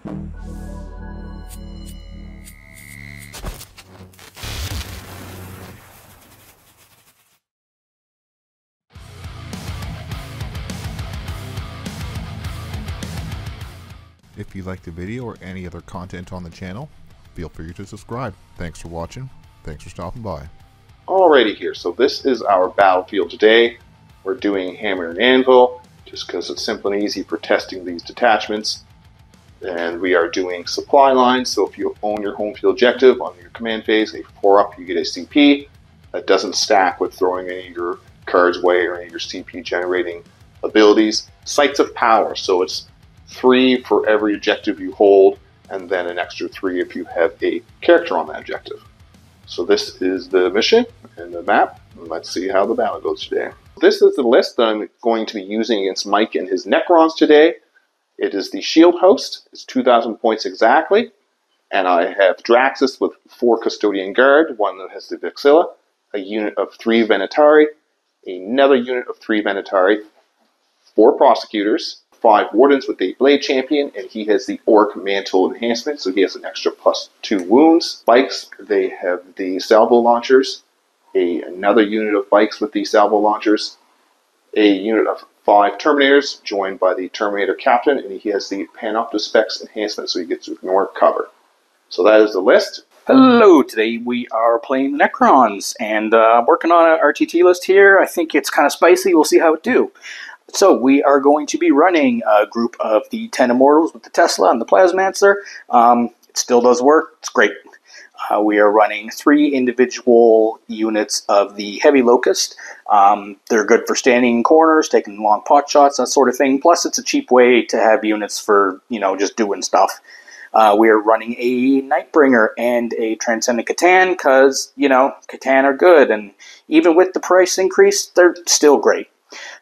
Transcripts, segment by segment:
If you liked the video or any other content on the channel, feel free to subscribe. Thanks for watching. Thanks for stopping by. Alrighty here, so this is our battlefield today. We're doing Hammer and Anvil, just because it's simple and easy for testing these detachments. And we are doing supply lines, so if you own your home field objective on your command phase, a 4-up, you get a CP. That doesn't stack with throwing any of your cards away or any of your CP generating abilities. Sites of Power, so it's 3 for every objective you hold, and then an extra 3 if you have a character on that objective. So this is the mission and the map, and let's see how the battle goes today. This is the list that I'm going to be using against Mike and his Necrons today. It is the Shield Host, it's 2,000 points exactly, and I have Draxus with 4 Custodian Guard, one that has the Vexilla, a unit of 3 Venatari, another unit of 3 Venatari, 4 Prosecutors, 5 Wardens with a Blade Champion, and he has the Orc Mantle enhancement, so he has an extra +2 wounds. Bikes, they have the Salvo Launchers, another unit of bikes with the Salvo Launchers, a unit of 5 Terminators, joined by the Terminator Captain, and he has the Panoptic Specs enhancement, so he gets to ignore cover. So that is the list. Hello, today we are playing the Necrons, and working on an RTT list here. I think it's kind of spicy, we'll see how it do. So we are going to be running a group of the 10 Immortals with the Tesla and the Plasmancer. It still does work, it's great. We are running 3 individual units of the Heavy Locust. They're good for standing in corners, taking long pot shots, that sort of thing. Plus it's a cheap way to have units for, you know, just doing stuff. We are running a Nightbringer and a Transcendent Catan because, you know, Catan are good, and even with the price increase, they're still great.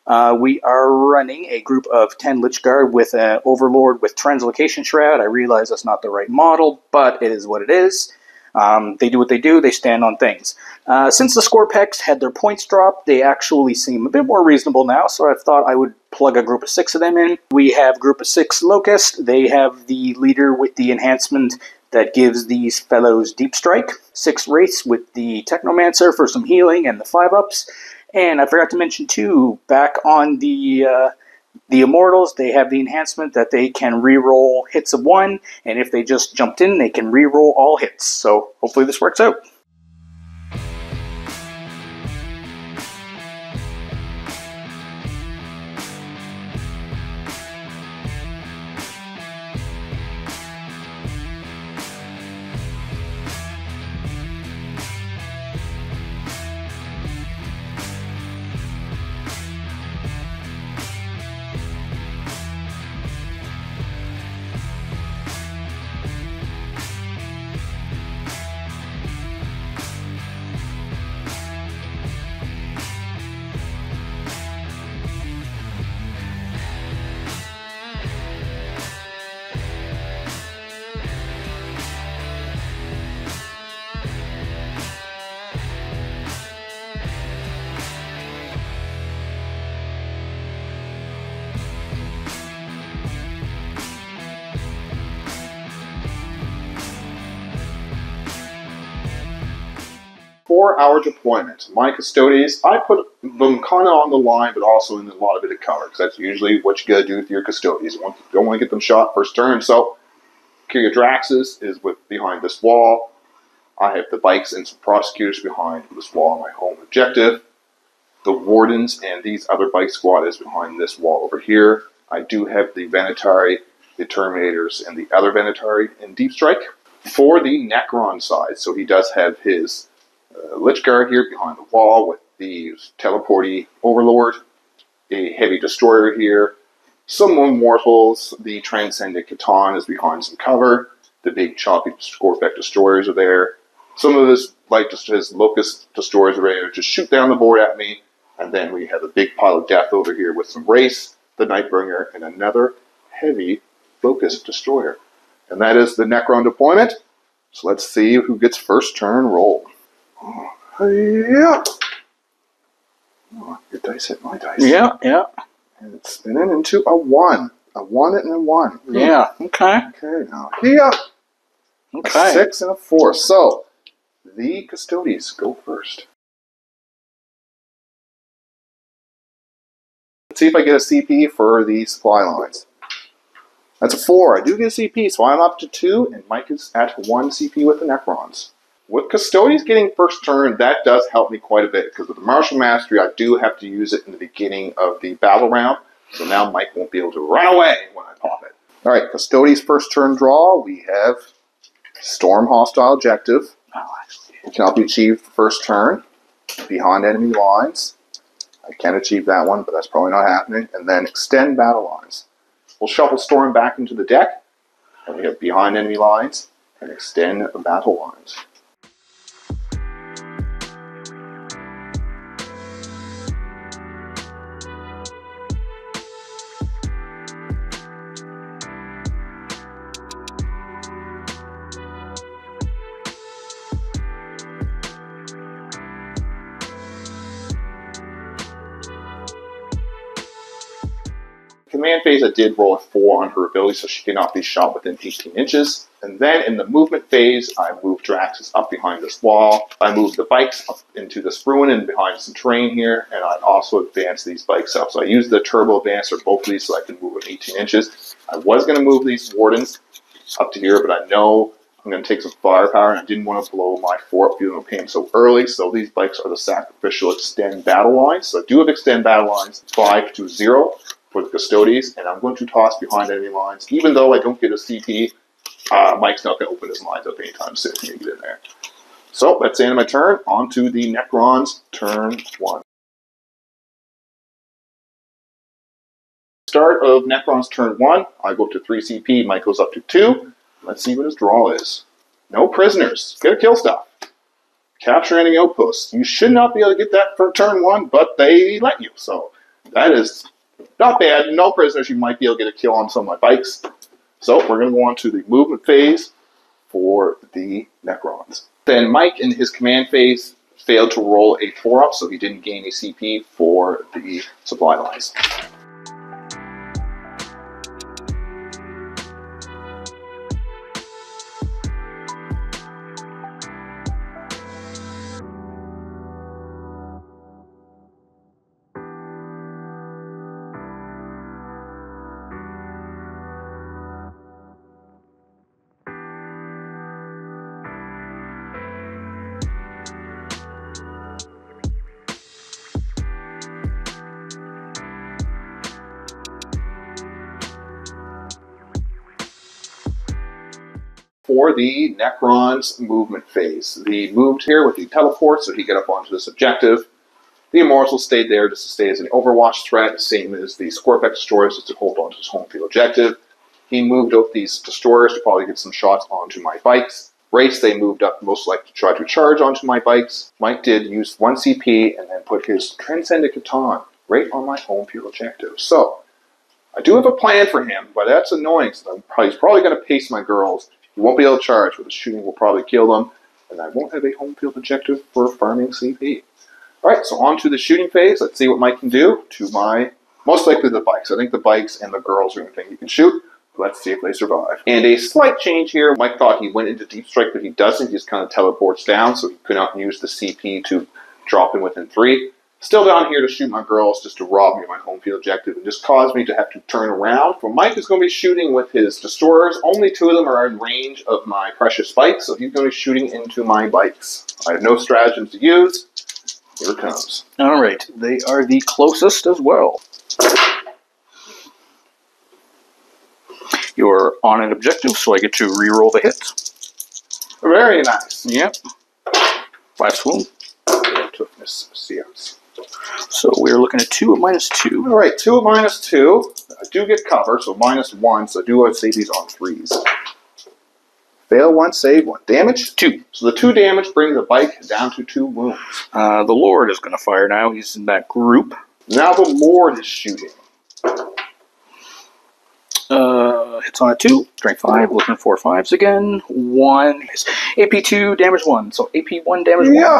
We are running a group of 10 Lich Guard with an Overlord with Translocation Shroud. I realize that's not the right model, but it is what it is. They do what they do, they stand on things. Since the Scorpex had their points dropped, they actually seem a bit more reasonable now, so I thought I would plug a group of 6 of them in. We have group of 6 Locust. They have the leader with the enhancement that gives these fellows Deep Strike. 6 Wraiths with the Technomancer for some healing and the 5-ups. And I forgot to mention, too, back on the Immortals, they have the enhancement that they can reroll hits of 1, and if they just jumped in, they can reroll all hits. So hopefully this works out. For our deployment, my Custodes, I put them kind of on the line, but also in a lot of bit of cover, because that's usually what you gotta do with your Custodes. You don't want to get them shot first turn. So, Kyria Draxus is behind this wall. I have the bikes and some prosecutors behind this wall on my home objective. The Wardens and these other bike squad is behind this wall over here. I do have the Venatari, the Terminators, and the other Venatari in Deep Strike. For the Necron side, so he does have his Lich Guard here behind the wall with the Teleporty Overlord, a Heavy Destroyer here, some Immortals, the Transcendent Catan is behind some cover, the big choppy Scorpec Destroyers are there, some of his, like just his Locust Destroyers are ready to just shoot down the board at me, and then we have a big pile of death over here with some Wraiths, the Nightbringer, and another Heavy Locust Destroyer. And that is the Necron deployment. So let's see who gets first turn roll. Oh, yeah. Oh, your dice hit my dice. Yeah, yeah. And it's spinning into a 1. A 1 and a 1. Yeah, okay. Okay, now here. Okay. A 6 and a 4. So, the Custodes go first. Let's see if I get a CP for the supply lines. That's a 4. I do get a CP, so I'm up to 2, and Mike is at 1 CP with the Necrons. With Custodes getting first turn, that does help me quite a bit, because with the Martial Mastery, I do have to use it in the beginning of the battle round, so now Mike won't be able to run away when I pop it. Alright, Custodes first turn draw, we have Storm Hostile Objective. It cannot be achieved first turn, behind enemy lines. I can achieve that one, but that's probably not happening. And then Extend Battle Lines. We'll shuffle Storm back into the deck, and we have behind enemy lines and extend battle lines. Command phase, I did roll a 4 on her ability, so she cannot be shot within 18 inches. And then in the movement phase, I moved Draxus up behind this wall. I moved the bikes up into this ruin and behind some terrain here, and I also advanced these bikes up. So I used the turbo advancer, both of these, so I can move them 18 inches. I was going to move these wardens up to here, but I know I'm going to take some firepower, and I didn't want to blow my 4 up feeling of pain so early. So these bikes are the sacrificial extend battle lines. So I do have extend battle lines 5 to 0. For the Custodes, and I'm going to toss behind enemy lines. Even though I don't get a CP, Mike's not going to open his lines up anytime soon. He can get in there. So that's the end of my turn. On to the Necrons, turn 1. Start of Necrons turn 1. I go up to 3 CP. Mike goes up to 2. Let's see what his draw is. No prisoners. Get a kill stuff. Capture enemy outposts. You should not be able to get that for turn 1, but they let you. So that is not bad. No prisoners. You might be able to get a kill on some of my bikes. So we're going to go on to the movement phase for the Necrons. Then Mike in his command phase failed to roll a 4-up, so he didn't gain a CP for the supply lines. For the Necrons movement phase. He moved here with the teleport, so he got up onto this objective. The Immortals stayed there just to stay as an overwatch threat, same as the Scorpex destroyers just to hold onto his home field objective. He moved out these destroyers to probably get some shots onto my bikes. Race, they moved up most likely to try to charge onto my bikes. Mike did use 1 CP and then put his Transcendent Catan right on my home field objective. So, I do have a plan for him, but that's annoying. So he's probably going to pace my girls. He won't be able to charge, but the shooting will probably kill them, and I won't have a home field objective for farming CP. Alright, so on to the shooting phase. Let's see what Mike can do to my, most likely the bikes. I think the bikes and the girls are the thing he can shoot. Let's see if they survive. And a slight change here. Mike thought he went into Deep Strike, but he doesn't. He just kind of teleports down, so he could not use the CP to drop him within 3. Still down here to shoot my girls, just to rob me of my home field objective and just cause me to have to turn around. So Mike is going to be shooting with his destroyers. Only 2 of them are in range of my precious bikes, so he's going to be shooting into my bikes. I have no stratagems to use. Here it comes. All right, they are the closest as well. You're on an objective, so I get to re-roll the hit. Very nice. Yep. 5 swoon. Toughness, CS. So we're looking at 2 at -2. All right, 2 at -2. I do get cover, so -1. So I do have to save these on 3s. Fail 1, save 1. Damage? 2. So the 2 damage brings the bike down to 2 wounds. The Lord is going to fire now. He's in that group. Now the Lord is shooting. Hits on a 2. Strength 5. Looking for 5s again. 1. AP2, damage 1. So AP1, damage 1. Yeah.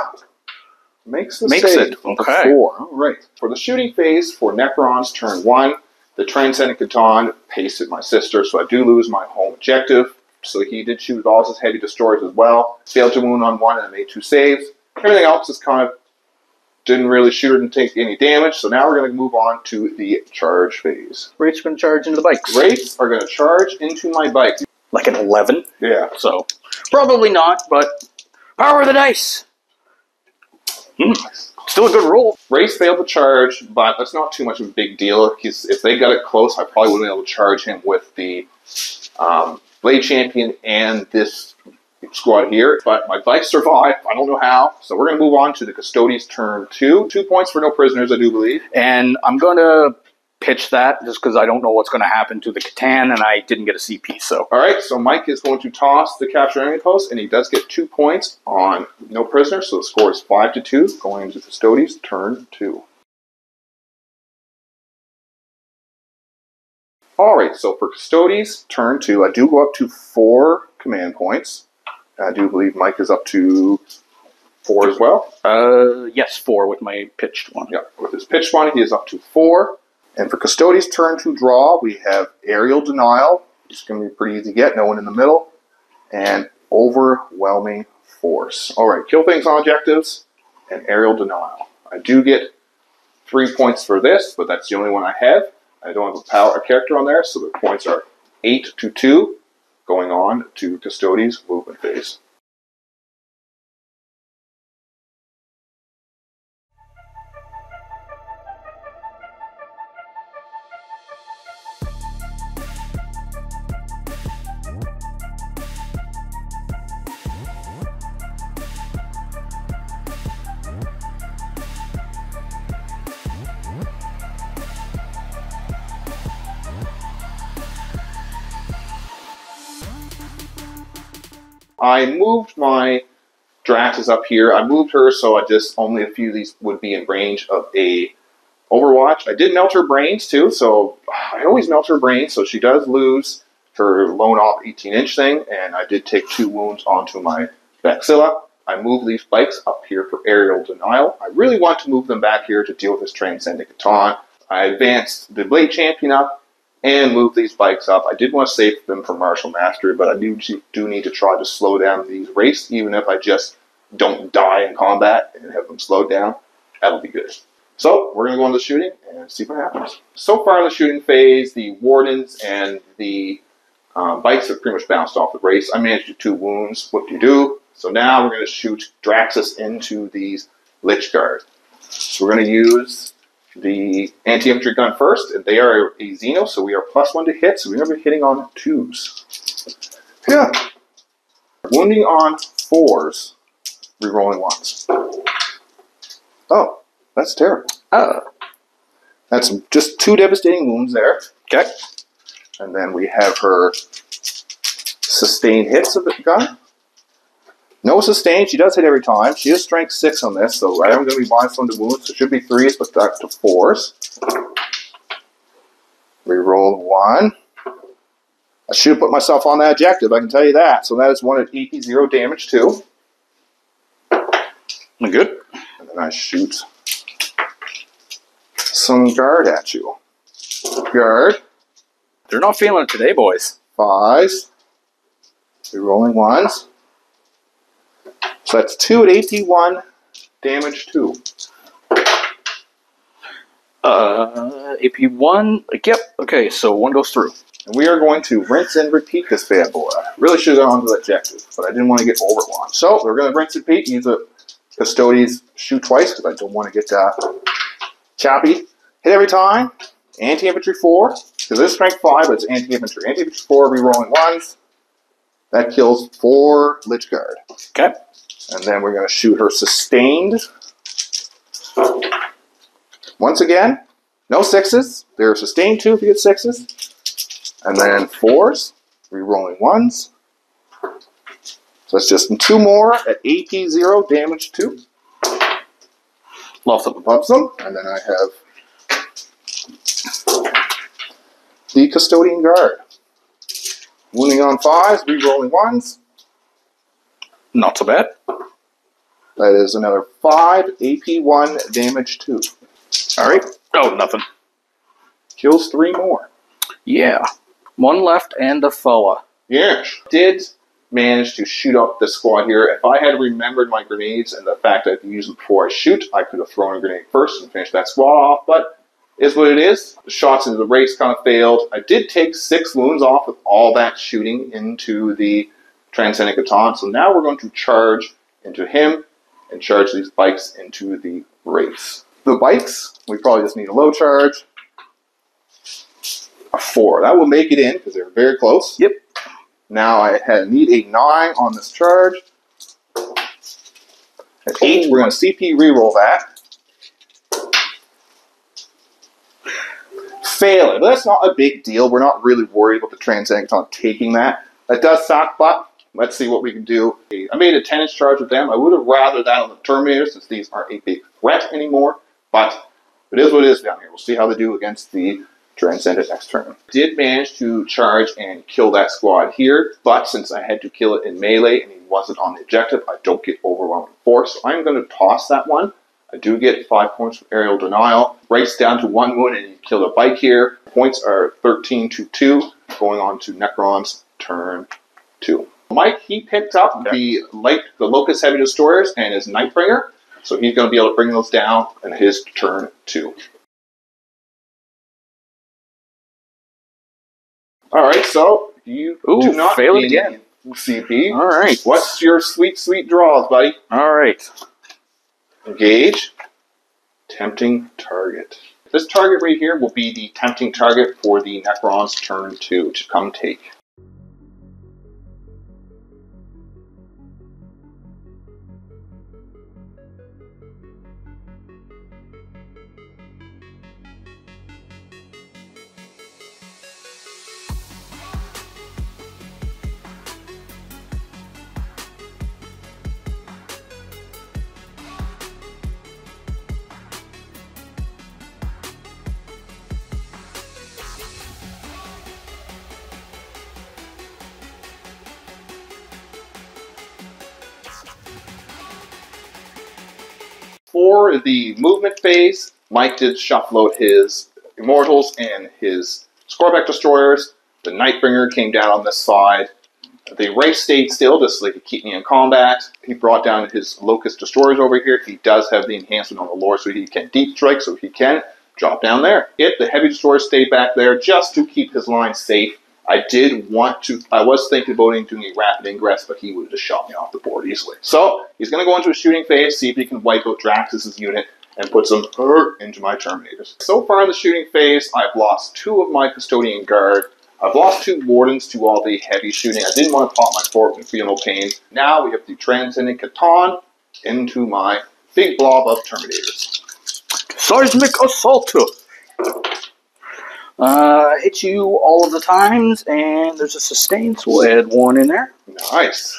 Makes the Makes save. it. Okay. 4. All right. For the shooting phase for Necrons, turn 1, The Transcendent Catan pasted my sister, so I do lose my home objective. So he did shoot all his heavy destroyers as well. Failed to wound on one and I made 2 saves. Everything else is kind of didn't really shoot it and take any damage. So now we're going to move on to the charge phase. Wraiths are going to charge into the bikes. Wraiths are going to charge into my bikes. Like an 11? Yeah. So, probably not, but power of the dice! Still a good roll. Wraiths failed to charge, but that's not too much of a big deal. If they got it close, I probably wouldn't be able to charge him with the Blade Champion and this squad here. But my bikes survived. I don't know how. So we're going to move on to the Custodes turn 2. 2 points for no prisoners, I do believe. And I'm going to pitch that just because I don't know what's going to happen to the Catan and I didn't get a CP. So alright, so Mike is going to toss the capture enemy post and he does get 2 points on no prisoners, so the score is 5-2 going to Custodes turn 2. Alright, so for Custodes turn 2, I do go up to 4 command points. I do believe Mike is up to 4 as well. Yes, 4 with my pitched one. Yeah, with his pitched one, he is up to 4. And for Custodes turn 2 draw, we have Aerial Denial. It's going to be pretty easy to get, no one in the middle. And Overwhelming Force. Alright, kill things on objectives and Aerial Denial. I do get 3 points for this, but that's the only one I have. I don't have a character on there, so the points are 8-2, going on to Custodes movement phase. I moved my Draxus up here. I moved her so I just only a few of these would be in range of a Overwatch. I did melt her brains too, so I always melt her brains, so she does lose her lone off 18-inch thing, and I did take 2 wounds onto my Baxilla. I moved these bikes up here for Aerial Denial. I really want to move them back here to deal with this Transcendent Catan. I advanced the Blade Champion up and move these bikes up. I did want to save them for Martial Mastery, but I do need to try to slow down these wraiths, even if I just don't die in combat and have them slowed down. That'll be good. So, we're going to go into the shooting and see what happens. So far in the shooting phase, the Wardens and the bikes have pretty much bounced off the wraiths. I managed to 2 wounds. What-do-you-do? So now we're going to shoot Draxus into these Lich Guard. So we're going to use the anti-infantry gun first, and they are a Xeno, so we are +1 to hit, so we're going to be hitting on 2s. Yeah. Wounding on 4s, rerolling 1s. Oh, that's terrible. That's just 2 devastating wounds there. Okay. And then we have her sustained hits of the gun. No sustained, she does hit every time. She is strength 6 on this, so I am going to be -1 to wounds, so it should be 3s, but back to 4s. Reroll 1. I should have put myself on that objective, I can tell you that. So that is 1 at AP0 damage too. Good. And then I shoot some guard at you. Guard. They're not feeling it today, boys. 5s. Rerolling 1s. So that's 2 at AP1, damage 2. AP1, yep, okay, so 1 goes through. And we are going to rinse and repeat this bad boy. Really should have gone on to the objective, but I didn't want to get overwatched. So we're going to rinse and repeat, use a Custodes shoot twice, because I don't want to get choppy. Hit every time. Anti-infantry 4, because this is strength 5, but it's anti-infantry. Anti-infantry 4, rerolling 1s. That kills 4 Lich Guard. Okay. And then we're going to shoot her sustained. Once again, no 6s. They're sustained 2 if you get 6s. And then 4s, rerolling 1s. So that's just 2 more at AP0, damage 2. Loves them. Loves them. And then I have the Custodian Guard. Wounding on 5s, rerolling 1s. Not so bad. That is another 5 AP1 damage 2. Alright. Oh, nothing. kills 3 more. Yeah. 1 left and a fella. Yeah. Did manage to shoot up the squad here. If I had remembered my grenades and the fact that I could use them before I shoot, I could have thrown a grenade first and finished that squad off, but is what it is. The shots into the race kind of failed. I did take 6 wounds off with all that shooting into the Transcendent Catan, so now we're going to charge into him and charge these bikes into the race. The bikes, we probably just need a low charge. A 4. That will make it in because they're very close. Yep. Now I need a 9 on this charge. At 8, we're going to CP reroll that. Fail it. But that's not a big deal. We're not really worried about the Transcendent taking that. That does suck, but let's see what we can do. I made a 10-inch charge with them. I would have rather that on the Terminator since these aren't a big threat anymore. But it is what it is down here. We'll see how they do against the Transcendent next turn. Did manage to charge and kill that squad here, but since I had to kill it in melee and he wasn't on the objective, I don't get overwhelming force. So I'm going to toss that one. I do get 5 points from aerial denial. Breaks down to 1 wound and he killed a bike here. Points are 13 to 2, going on to Necron's turn 2. Mike, he picked up the Locust Heavy Destroyers and his Nightbringer, so he's going to be able to bring those down in his turn 2. Alright, so you do not fail it again. CP. Alright. What's your sweet, sweet draws, buddy? Alright. Engage. Tempting target. This target right here will be the tempting target for the Necron's turn 2 to come take. For the movement phase, Mike did shuffle out his Immortals and his Scorback Destroyers. The Nightbringer came down on this side. The race stayed still just so they could keep me in combat. He brought down his Locust Destroyers over here. He does have the enhancement on the lore, so he can deep strike, so he can drop down there. The Heavy Destroyers stayed back there just to keep his line safe. I was thinking about doing a rapid ingress, but he would have just shot me off the board easily. So, he's going to go into a shooting phase, see if he can wipe out Draxus' unit, and put some into my Terminators. So far in the shooting phase, I've lost 2 of my Custodian Guard. I've lost 2 Wardens to all the heavy shooting. I didn't want to pop my fort and feel no pain. Now we have the Transcendent Catan into my big blob of Terminators. Seismic Assault! Hit you all of the times, and there's a sustain, so we'll add 1 in there. Nice.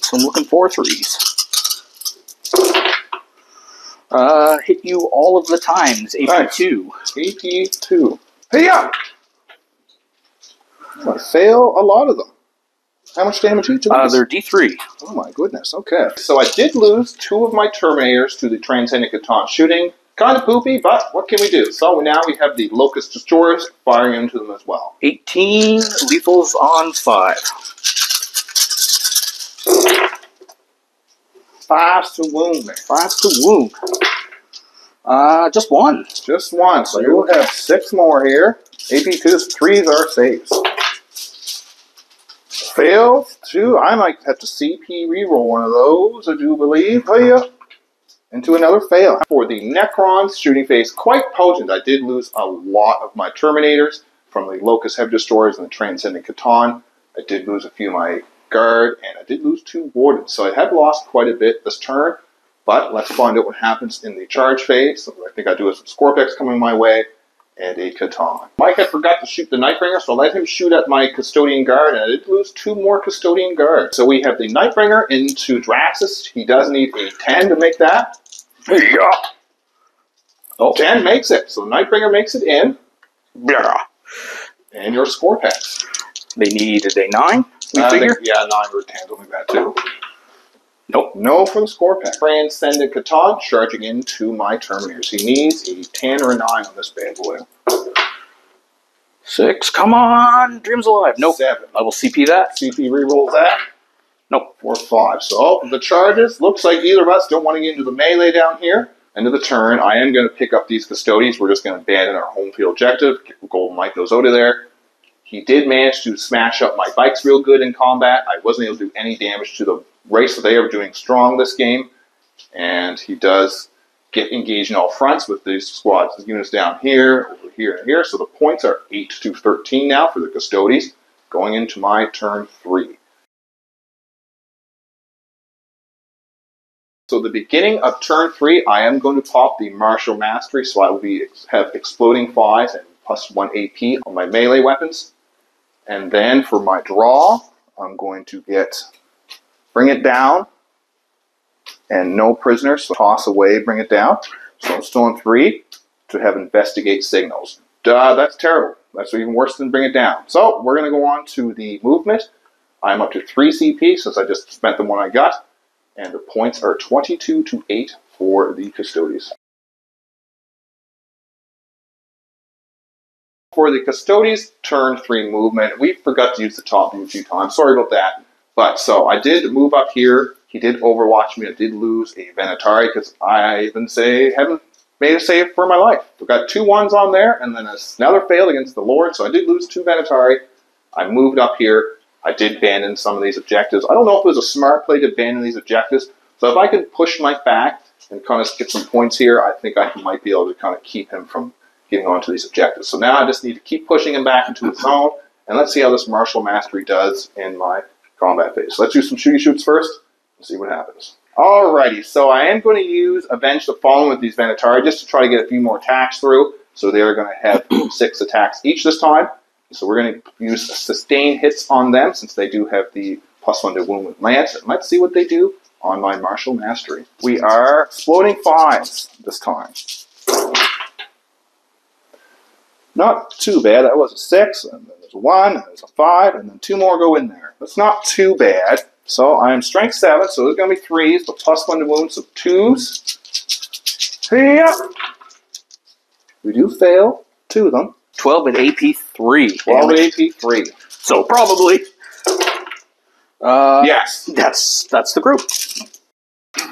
So I'm looking for 3s. Hit you all of the times, AP2. Nice. AP2. Hey, yeah! I'm going to fail a lot of them. How much damage each of these? They're D3. Oh my goodness, okay. So I did lose 2 of my Terminators to the Transcendent Catan shooting. Kind of poopy, but what can we do? So now we have the Locust Destroyers firing into them as well. 18 lethals on 5. Fast to wound, man. Fast to wound. Just 1. Just 1, so you'll have 6 more here. AP2s, 3s are saves. Fail 2. I might have to CP reroll one of those, I do believe. Oh, yeah. Into another fail. For the Necrons, shooting phase quite potent. I did lose a lot of my Terminators from the Locust Heavy Destroyers and the Transcendent Catan. I did lose a few of my Guard, and I did lose 2 Wardens. So I have lost quite a bit this turn, but let's find out what happens in the charge phase. So I think I do have some Scorpex coming my way, and a Catan. Mike had forgot to shoot the Nightbringer, so I let him shoot at my Custodian Guard, and I did lose 2 more Custodian Guard. So we have the Nightbringer into Draxus. He does need a 10 to make that. Yeah. Oh, 10 makes it. So Nightbringer makes it in. Yeah. And your Scorpex. They need a 9, we figure? Yeah, 9 or 10 will make that too. Nope. No for the Scorpex. Transcendent Catan charging into my Terminators. He needs a 10 or a 9 on this bad boy. 6. Come on. Dream's alive. Nope. 7. I will CP that. CP rerolls that. Nope. 4, 5. So the charges, looks like either of us don't want to get into the melee down here. End of the turn, I am going to pick up these Custodes. We're just going to abandon our home field objective. Golden Mike goes out of there. He did manage to smash up my bikes real good in combat. I wasn't able to do any damage to the race that they are doing strong this game. And he does get engaged in all fronts with these squads, the units down here, over here, and here. So the points are 8 to 13 now for the Custodes, going into my turn 3. So the beginning of turn 3, I am going to pop the Martial Mastery, so I will have Exploding 5s and +1 AP on my melee weapons. And then for my draw, I'm going to get Bring It Down and No Prisoners, so toss away, Bring It Down. So I'm still on 3 to have Investigate Signals. Duh, that's terrible. That's even worse than Bring It Down. So we're going to go on to the movement. I'm up to 3 CP since I just spent the one I got. And the points are 22 to 8 for the Custodes. For the Custodes turn 3 movement, we forgot to use the top view a few times. Sorry about that. But so I did move up here. He did overwatch me. I did lose a Venatari because I haven't made a save for my life. We've got 2 1s on there, and then another failed against the Lord. So I did lose 2 Venatari. I moved up here. I did abandon some of these objectives. I don't know if it was a smart play to abandon these objectives. So if I could push Mike back and kind of get some points here, I think I might be able to kind of keep him from getting onto these objectives. So now I just need to keep pushing him back into his zone, and let's see how this Martial Mastery does in my combat phase. So let's do some shooty shoots first and see what happens. Alrighty, so I am going to use Avenge the Fallen with these Venatari just to try to get a few more attacks through. So they're going to have 6 attacks each this time. So we're going to use sustain hits on them since they do have the +1 to wound with lance. And let's see what they do on my Martial Mastery. We are Exploding 5s this time. Not too bad. That was a 6, and then there's a 1, and there's a 5, and then 2 more go in there. That's not too bad. So I am Strength 7, so there's going to be 3s, but +1 to wound, so 2s. Yeah. We do fail 2 of them. 12 at AP 3. 12 at AP 3. So probably. Yes. That's the group.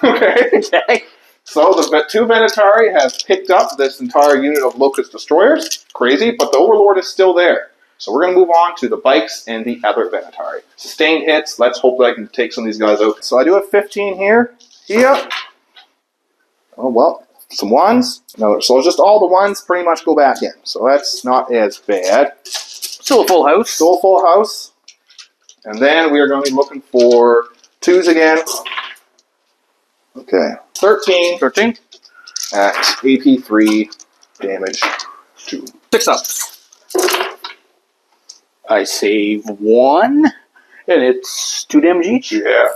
Okay. Okay. So the 2 Venatari have picked up this entire unit of Locust Destroyers. Crazy, but the Overlord is still there. So we're going to move on to the bikes and the other Venatari. Sustained hits. Let's hope that I can take some of these guys out. So I do have 15 here. Here. Oh, well. Some 1s. No, so just all the 1s pretty much go back in. So that's not as bad. Still a full house. Still a full house. And then we are going to be looking for 2s again. Okay. 13. 13. At AP 3. Damage 2. 6 up. I save 1. And it's 2 damage each. Yeah.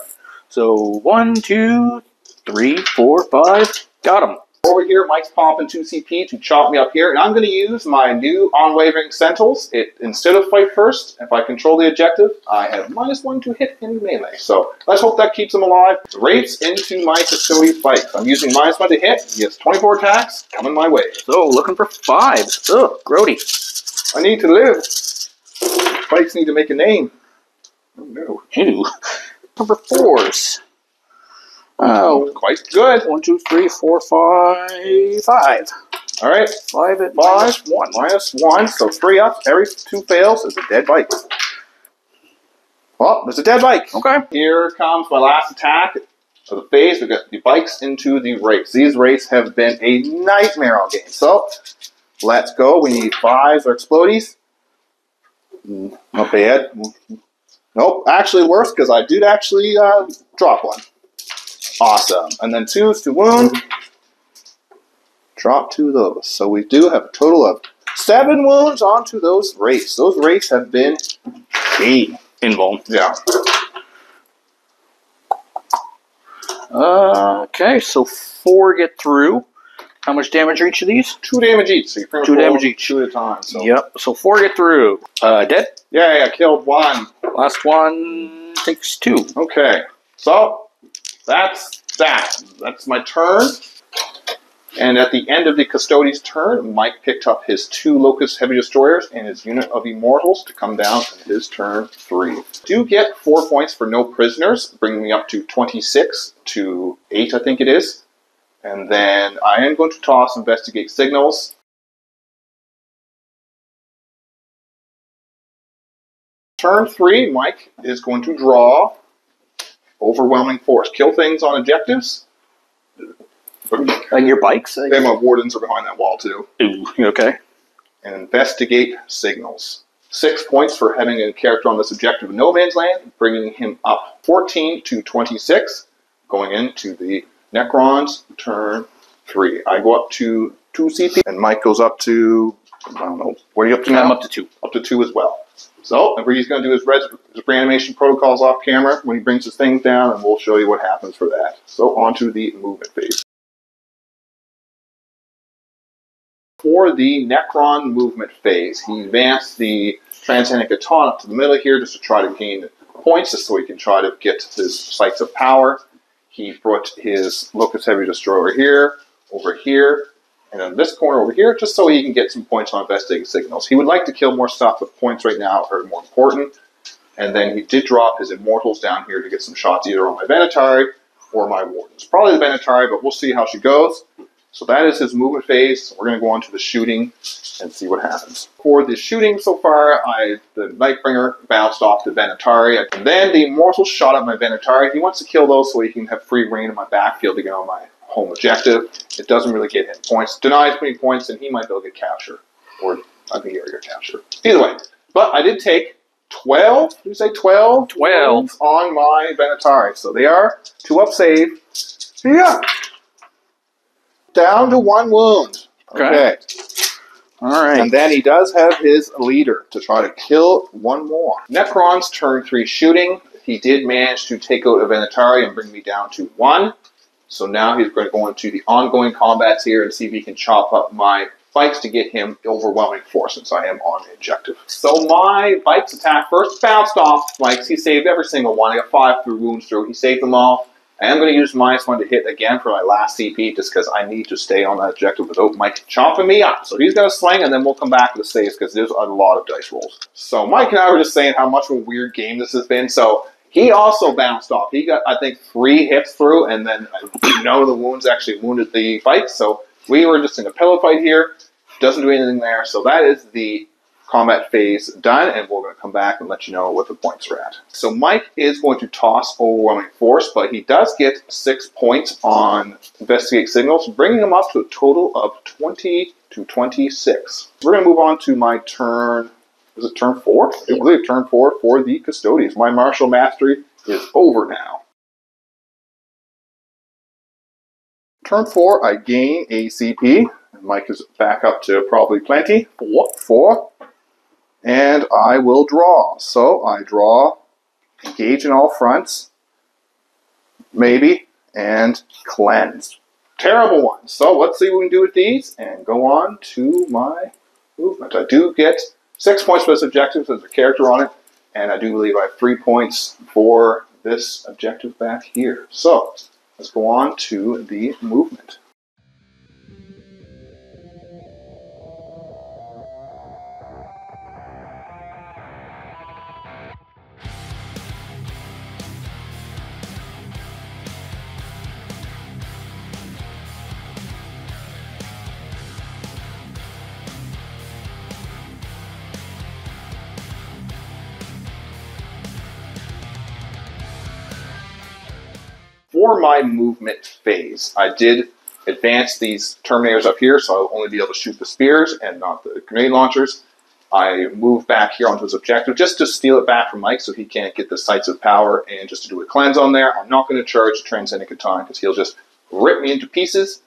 So 1, 2, 3, 4, 5. Got him. Over here, Mike's popping 2 CP to chop me up here, and I'm going to use my new Unwavering Sentinels. Instead of fight first, if I control the objective, I have -1 to hit in melee. So let's hope that keeps him alive. Rates into my Custodes bikes. I'm using -1 to hit. He has 24 attacks coming my way. So looking for 5s. Ugh, grody. I need to live. Bikes need to make a name. Oh no. Ew. Number 4s. Oh, quite good. 1, 2, 3, 4, 5, 5. All right. 5 at -1. -1. So 3 up. Every 2 fails is a dead bike. Well, there's a dead bike. Okay. Here comes my last attack of the phase. We've got the bikes into the race. These races have been a nightmare all game. So let's go. We need 5s or explodies. Not bad. Nope. Actually worse because I did actually drop 1. Awesome. And then 2s to wound. Drop 2 of those. So we do have a total of 7 wounds onto those wraiths. Those wraiths have been key. Invuln. Yeah. Okay, so 4 get through. How much damage are each of these? 2 damage each. So you pretty much 2 damage each. 2 at a time. So. Yep. So 4 get through. Dead. Yeah, killed 1. Last one takes 2. Okay. So that's that. That's my turn. And at the end of the Custodes turn, Mike picked up his 2 Locust Heavy Destroyers and his unit of Immortals to come down in his turn 3. Do get 4 points for no prisoners, bringing me up to 26 to 8, I think it is. And then I am going to toss Investigate Signals. Turn 3, Mike is going to draw Overwhelming Force. Kill things on objectives. Like your bikes? And my wardens are behind that wall too. Ooh, okay. And Investigate Signals. 6 points for having a character on this objective of No Man's Land, bringing him up 14 to 26, going into the Necrons turn 3. I go up to 2 CP, and Mike goes up to, I don't know, what are you up to now? I'm up to 2. Up to 2 as well. So, he's going to do his reanimation protocols off camera when he brings his things down, and we'll show you what happens for that. So, on to the movement phase. For the Necron movement phase, he advanced the Transcendent Baton up to the middle here just to try to gain points, just so he can try to get his sites of power. He brought his Locust Heavy Destroyer here, over here, and in this corner over here, just so he can get some points on Investigating Signals. He would like to kill more stuff, but points right now are more important. And then he did drop his Immortals down here to get some shots either on my Venatari or my Wardens. Probably the Venatari, but we'll see how she goes. So that is his movement phase. We're going to go on to the shooting and see what happens. For the shooting so far, the Nightbringer bounced off the Venatari, and then the Immortal shot at my Venatari. He wants to kill those so he can have free reign in my backfield to get on my home objective. It doesn't really get him points. Denies me points, and he might be able to get capture. Or I think area capture. Either way. But I did take 12. Did you say 12? 12. On my Venatari. So they are 2 up save. Yeah. Down to 1 wound. Okay. All right. And then he does have his leader to try to kill 1 more. Necron's turn 3 shooting. He did manage to take out a Venatari and bring me down to 1. So now he's going to go into the ongoing combats here and see if he can chop up my bikes to get him overwhelming force since I am on the objective. So my bikes attack first, bounced off bikes. He saved every single one. I got 5 wounds through. He saved them all. I am going to use -1 to hit again for my last CP just because I need to stay on that objective without Mike chopping me up. So he's going to sling and then we'll come back to the saves because there's a lot of dice rolls. So Mike and I were just saying how much of a weird game this has been. So he also bounced off. He got, I think, 3 hits through and then none of the wounds actually wounded the fight. So we were just in a pillow fight here. Doesn't do anything there. So that is the combat phase done, and we're going to come back and let you know what the points are at. So Mike is going to toss Overwhelming Force, but he does get 6 points on Investigate Signals, bringing him up to a total of 20 to 26. We're going to move on to my turn, is it turn 4? I believe turn 4 for the Custodes. My Martial Mastery is over now. Turn 4, I gain ACP. Mike is back up to probably plenty. 4. And I will draw. So I draw, engage in all fronts, maybe, and cleanse. Terrible one. So let's see what we can do with these and go on to my movement. I do get 6 points for this objective. There's a character on it. And I do believe I have 3 points for this objective back here. So let's go on to the movement. For my movement phase, I did advance these Terminators up here, so I'll only be able to shoot the spears and not the grenade launchers. I moved back here onto his objective just to steal it back from Mike so he can't get the sites of power and just to do a cleanse on there. I'm not going to charge Transcendent Baton because he'll just rip me into pieces.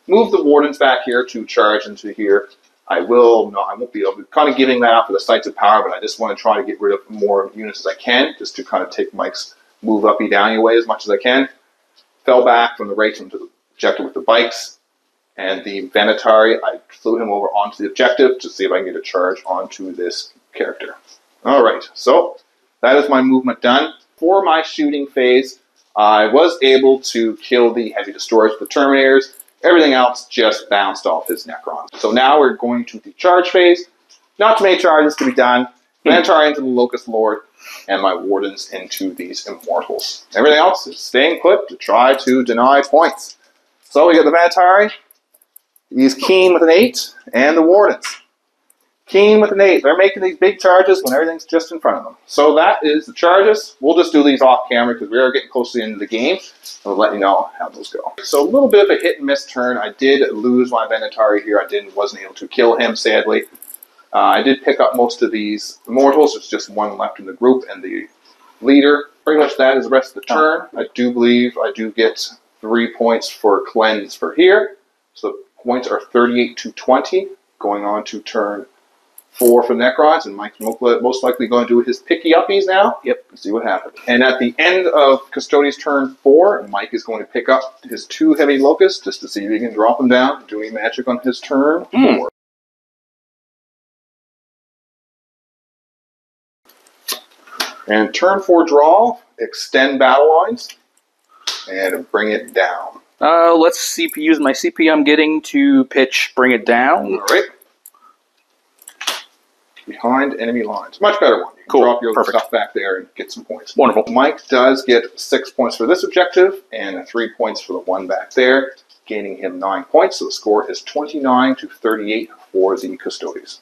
Move the Wardens back here to charge into here. I won't be able to, kind of giving that up for the sites of power, but I just want to try to get rid of more units as I can, just to kind of take Mike's move uppy downy way as much as I can. Fell back from the race into the objective with the bikes, and the Venatari, I flew him over onto the objective to see if I can get a charge onto this character. Alright, so that is my movement done. For my shooting phase, I was able to kill the Heavy Destroyers with the Terminators, Everything else just bounced off his Necrons. So now we're going to the charge phase. Not too many charges to be done. Manatari into the Locust Lord, and my Wardens into these Immortals. Everything else is staying put to try to deny points. So we get the Manatari. He's keen with an 8, and the Wardens. Keen with an 8. They're making these big charges when everything's just in front of them. So that is the charges. We'll just do these off camera because we are getting close to the end of the game. I'll let you know how those go. So a little bit of a hit and miss turn. I did lose my Manatari here. Wasn't able to kill him, sadly. I did pick up most of these Immortals. There's just one left in the group, and the leader. Pretty much that is the rest of the turn. I do believe I do get 3 points for cleanse for here. So the points are 38 to 20. Going on to turn 4 for Necrons, and Mike's most likely going to do his picky-uppies now. Yep. Let's see what happens. And at the end of Custodes' turn 4, Mike is going to pick up his 2 heavy locusts just to see if he can drop them down, doing magic on his turn 4. And turn 4 draw, extend battle lines, and bring it down. Let's use my CP I'm getting to pitch, bring it down. All right. Behind enemy lines. Much better one. You can cool. Drop your Perfect. stuff back there and get some points. Wonderful. Mike does get 6 points for this objective, and 3 points for the one back there, gaining him 9 points. So the score is 29 to 38 for the Custodes.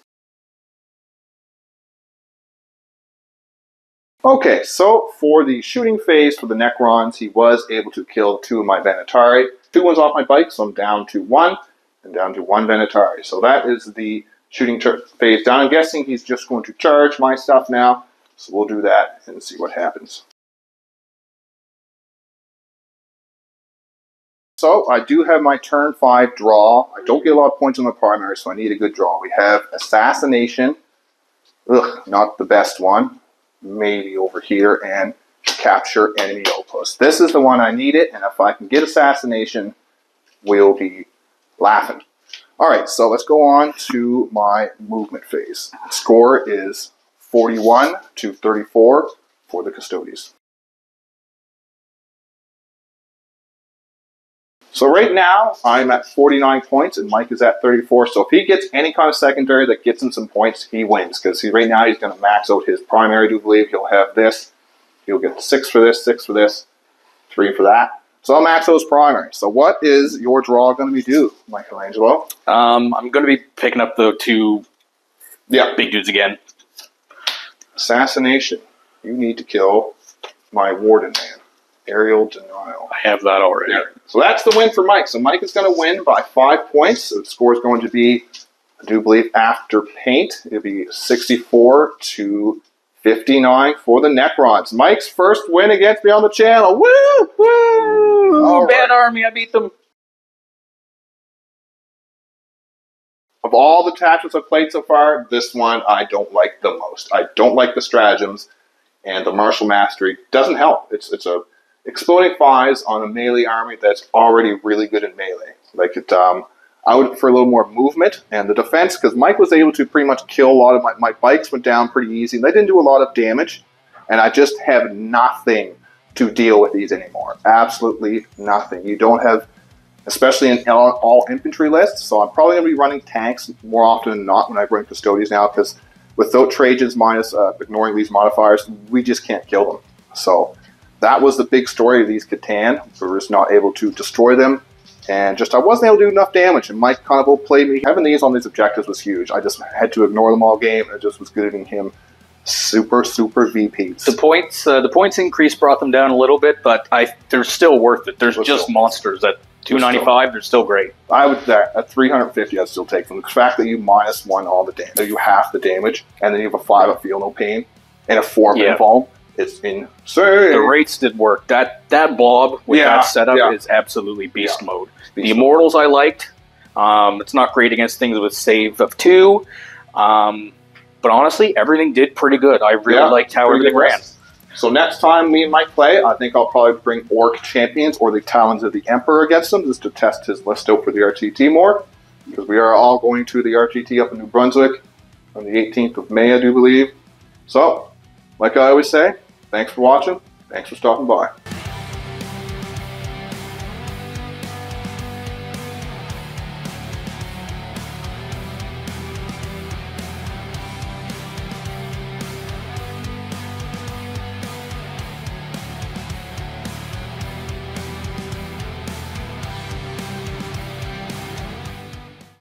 Okay, so for the shooting phase for the Necrons, he was able to kill 2 of my Manatari. 2 ones off my bike, so I'm down to 1, and down to 1 Manatari. So that is the shooting phase down. I'm guessing he's just going to charge my stuff now, so we'll do that and see what happens. So I do have my turn 5 draw. I don't get a lot of points on the primary, so I need a good draw. We have Assassination. Ugh, not the best one. Maybe over here, and capture enemy outpost. This is the one I needed, and if I can get Assassination, we'll be laughing. Alright, so let's go on to my movement phase. The score is 41 to 34 for the Custodes. So right now, I'm at 49 points, and Mike is at 34. So if he gets any kind of secondary that gets him some points, he wins. Because right now, he's going to max out his primary, I do believe. He'll have this. He'll get 6 for this, 6 for this, 3 for that. So I'll max those primaries. So what is your draw going to be due, Michelangelo? I'm going to be picking up the 2 big dudes again. Assassination. You need to kill my Warden Man. Aerial Denial. I have that already. There. So that's the win for Mike. So Mike is going to win by 5 points. So the score is going to be, I do believe, after paint, it'll be 64 to 59 for the Necrons. Mike's first win against me on the channel. Woo! Woo! All Bad Army, I beat them. Of all the attachments I've played so far, this one I don't like the most. I don't like the stratagems, and the Martial Mastery doesn't help. It's a exploding 5s on a melee army that's already really good in melee. Like I would prefer a little more movement and the defense, because Mike was able to pretty much kill a lot of my bikes went down pretty easy. They didn't do a lot of damage, and I just have nothing to deal with these anymore. Absolutely nothing. You don't have, especially in all infantry lists. So I'm probably going to be running tanks more often than not when I bring Custodes now, because without Trajan's minus ignoring these modifiers, we just can't kill them. So that was the big story of these Catan. We were just not able to destroy them. And just I wasn't able to do enough damage. And Mike kind of outplayed me. Having these on these objectives was huge. I just had to ignore them all game. And it just was giving him super VPs. The points increase brought them down a little bit, but they're still worth it. There's just monsters at 295. They're still great. I would at 350. I'd still take them. The fact that you -1 all the damage, you half the damage, and then you have a 5 of Feel No Pain and a 4 of Involve. It's insane. The rates did work. That blob with that setup is absolutely beast mode. The Immortals I liked. It's not great against things with save of 2. But honestly, everything did pretty good. I really liked how everything ran. So next time me and Mike play, I think I'll probably bring Orc Champions or the Talons of the Emperor against him, just to test his list out for the RTT more. Because we are all going to the RTT up in New Brunswick on the 18th of May, I do believe. So, like I always say, thanks for watching. Thanks for stopping by.